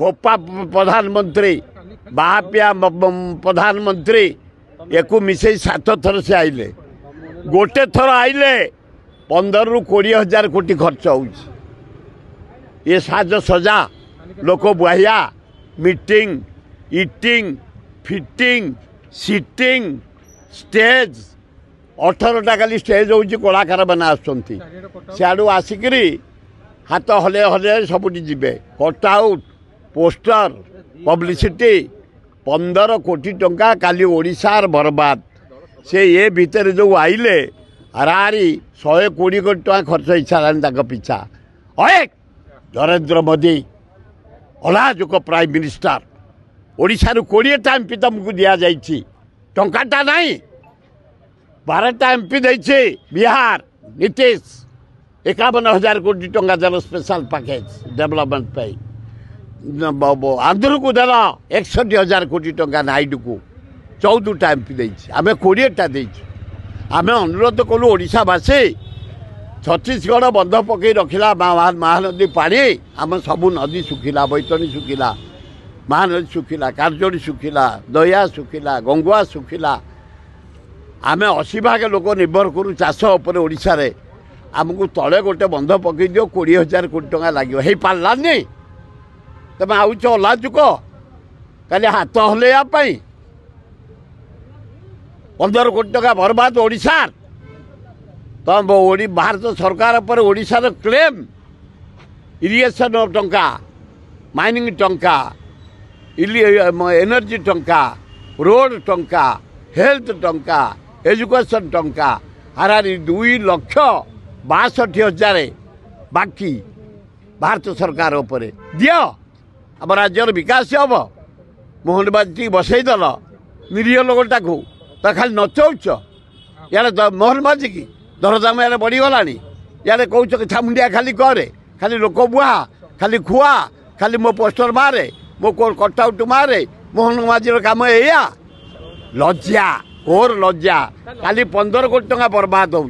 भोपा प्रधानमंत्री बाहापिया प्रधानमंत्री एक मिसे 7 थर से आइले गोटे थर आइले 15 ରୁ 20 हजार कोटी खर्च हो ये साज सजा लोक बुआया meeting eating fitting seating stage 18टा खाली स्टेज हो कलाकार मैंने आसुँच सियाड़ू आसिकी हाथ हले हले सबुटी जीवे कटआउट पोस्टर पब्लिसिटी 15 कोटी टंका काली ओडिशार बर्बाद से ये भितर जो आइले आरारी 120 कोटी टंका खर्च इच्छा पिछा अरे नरेंद्र मोदी अलाजुक प्राइम मिनिस्टर ओडिशा 20टा एमपी तुमको दि जाइए टंकाटा नहीं 12टा एमपी देछि बिहार नीतीश 51,000 कोटी टंका देल स्पेशल पैकेज डेवलपमेंट पे आंध्र को देल 61,000 कोटी टंका नाइडू को 14टा एमपी देछि आमे 20टा देछि आमे अनुरोध कलु ओडिशावासी छत्तीसगढ़ बंध पकई रखिला महानदी पानी आम सबू नदी सुखिला बैतनी सुखिला महानदी सुखिला कारजोड़ी सुखिला दया सुखिला गंगुआ सुखिला आमे 80 भाग लोक निर्भर करूँ चाष उपर ओडिशा रे आमको तले गोटे बंध पकई दियो 20,000 कोटी टंका लगे हो पारानी तुम आउच अलाजुक खाली हाथ हलैया 15 कोटी टंका बर्बाद ओडिशार तो भारत सरकार पर ओडिशार क्लेम इरिगेशन टंका माइनिंग टंका एनर्जी टंका रोड टंका हेल्थ टंका एजुकेशन टंका हारारी 2,62,000 बाकी भारत सरकार उपर दियो आम राज्यर विकास हम मोहनबाजी बसईदेल निरीह लोकटा को तो खाली नचौच इे मोहनबाजी की दरदाम इे बढ़ीगला इे कौच छामुंडिया खाली करे खाली लोक बुहा खाली खुआ खाली मो पोस्टर मारे मो कटआउट मारे मोहन माझी काम एया लज्जा और लज्जा खाली 15 कोटी टंका बर्बाद हो।